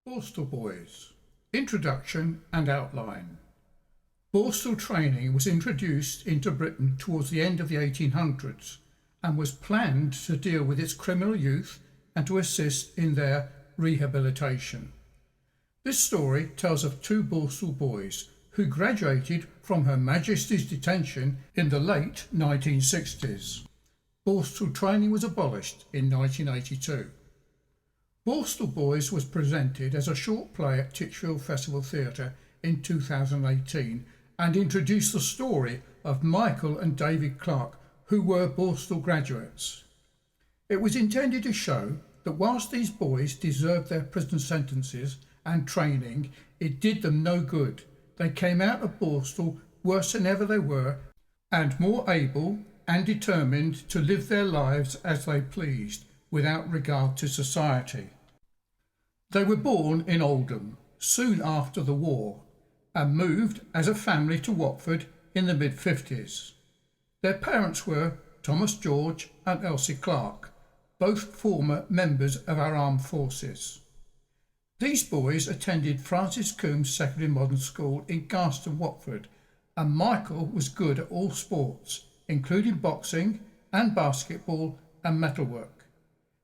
Borstal Boys. Introduction and outline. Borstal Training was introduced into Britain towards the end of the 1800s and was planned to deal with its criminal youth and to assist in their rehabilitation. This story tells of two Borstal boys who graduated from Her Majesties Detention in the late 1960s. Borstal Training was abolished in 1982. Borstal Boys was presented as a short play at Titchfield Festival Theatre in 2018 and introduced the story of Michael and David Clarke, who were Borstal Graduates. It was intended to show that whilst these boys deserved their prison sentences and training, it did them no good. They came out of Borstal worse than ever they were and more able and determined to live their lives as they pleased, without regard to society. They were born in Oldham soon after the war and moved as a family to Watford in the mid-50s. Their parents were Thomas George and Elsie Clarke, both former members of our armed forces. These boys attended Francis Coombs Secondary Modern School in Garston, Watford, and Michael was good at all sports, including boxing and basketball and metalwork.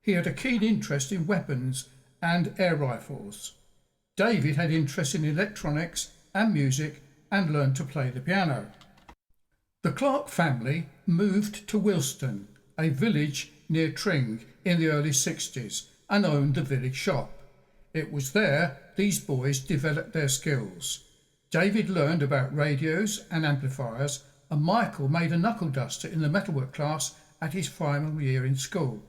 He had a keen interest in weapons and air rifles. David had interest in electronics and music and learned to play the piano. The Clarke family moved to Wilston, a village near Tring, in the early 60s and owned the village shop. It was there these boys developed their skills. David learned about radios and amplifiers, and Michael made a knuckle duster in the metalwork class at his final year in school.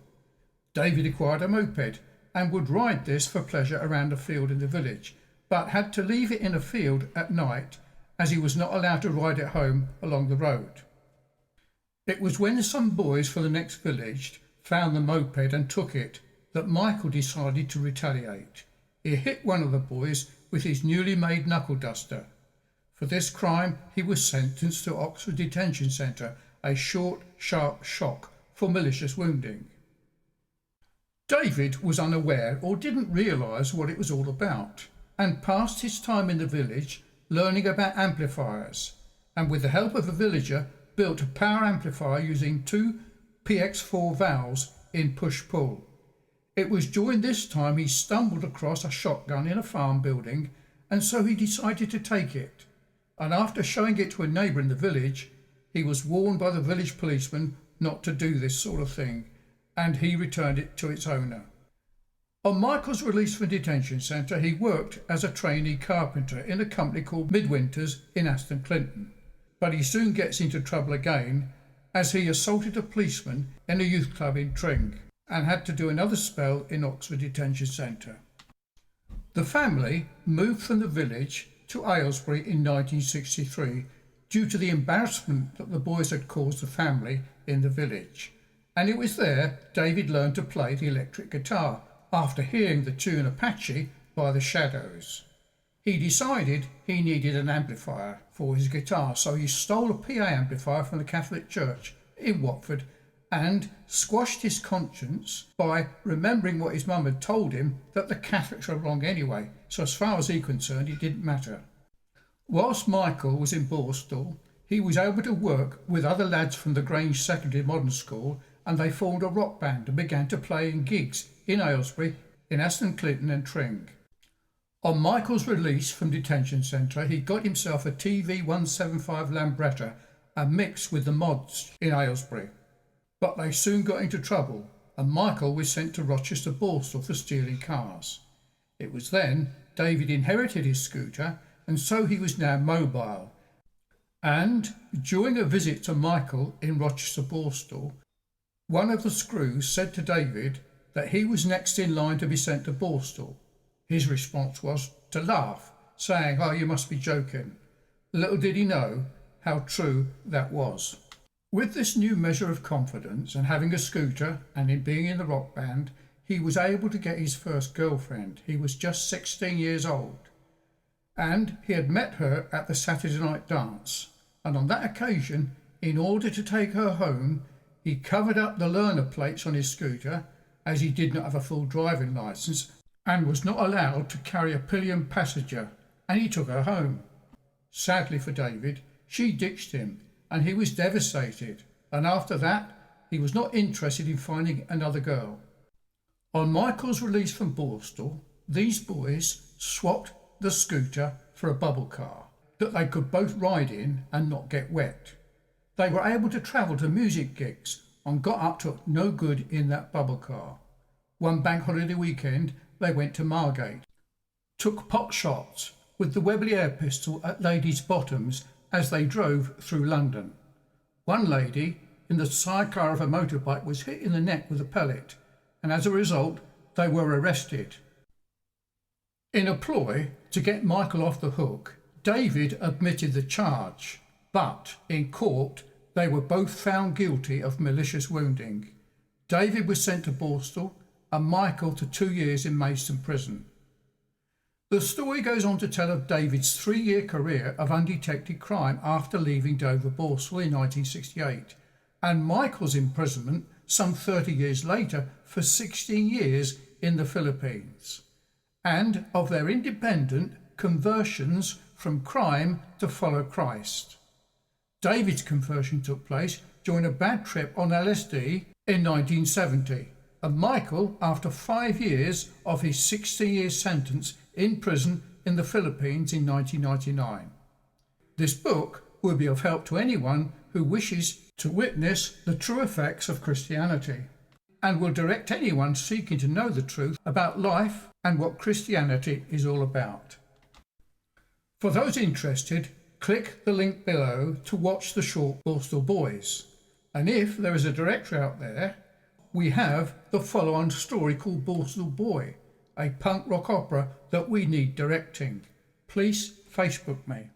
David acquired a moped and would ride this for pleasure around a field in the village, but had to leave it in a field at night as he was not allowed to ride it home along the road. It was when some boys from the next village found the moped and took it that Michael decided to retaliate. He hit one of the boys with his newly made knuckle duster. For this crime he was sentenced to Oxford Detention Centre, a short, sharp shock for malicious wounding. David was unaware or didn't realise what it was all about and passed his time in the village learning about amplifiers, and with the help of a villager built a power amplifier using two PX4 valves in push-pull. It was during this time he stumbled across a shotgun in a farm building, and so he decided to take it. And after showing it to a neighbour in the village, he was warned by the village policeman not to do this sort of thing, and he returned it to its owner. On Michael's release from detention centre, he worked as a trainee carpenter in a company called Midwinter's in Aston Clinton, but he soon gets into trouble again as he assaulted a policeman in a youth club in Tring and had to do another spell in Oxford Detention Centre. The family moved from the village to Aylesbury in 1963 due to the embarrassment that the boys had caused the family in the village, and it was there David learned to play the electric guitar after hearing the tune Apache by the Shadows. He decided he needed an amplifier for his guitar, so he stole a PA amplifier from the Catholic Church in Watford and squashed his conscience by remembering what his mum had told him, that the Catholics were wrong anyway, so as far as he was concerned it didn't matter. Whilst Michael was in Borstal, he was able to work with other lads from the Grange Secondary Modern School, and they formed a rock band and began to play in gigs in Aylesbury, in Aston Clinton and Tring. On Michael's release from detention centre, he got himself a TV 175 Lambretta and mixed with the mods in Aylesbury. But they soon got into trouble, and Michael was sent to Rochester Borstal for stealing cars. It was then David inherited his scooter, and so he was now mobile. And during a visit to Michael in Rochester Borstal, one of the screws said to David that he was next in line to be sent to Borstal. His response was to laugh, saying, "Oh, you must be joking." Little did he know how true that was. With this new measure of confidence and having a scooter and in being in the rock band, he was able to get his first girlfriend. He was just 16 years old, and he had met her at the Saturday night dance. And on that occasion, in order to take her home, he covered up the learner plates on his scooter, as he did not have a full driving licence, and was not allowed to carry a pillion passenger, and he took her home. Sadly for David, she ditched him and he was devastated, and after that he was not interested in finding another girl. On Michael's release from Borstal, these boys swapped the scooter for a bubble car that they could both ride in and not get wet. They were able to travel to music gigs and got up to no good in that bubble car. One bank holiday weekend they went to Margate, took pot shots with the Webley air pistol at ladies' bottoms as they drove through London. One lady in the sidecar of a motorbike was hit in the neck with a pellet, and as a result they were arrested. In a ploy to get Michael off the hook, David admitted the charge, but in court they were both found guilty of malicious wounding. David was sent to Borstal and Michael to 2 years in Maidstone prison. The story goes on to tell of David's 3-year career of undetected crime after leaving Dover Borstal in 1968, and Michael's imprisonment some 30 years later for 16 years in the Philippines, and of their independent conversions from crime to follow Christ. David's conversion took place during a bad trip on LSD in 1970, and Michael after 5 years of his 16-year sentence in prison in the Philippines in 1999. This book will be of help to anyone who wishes to witness the true effects of Christianity, and will direct anyone seeking to know the truth about life and what Christianity is all about. For those interested, click the link below to watch the short Borstal Boys, and if there is a director out there, we have the follow-on story called Borstal Boy, a punk rock opera that we need directing. Please Facebook me.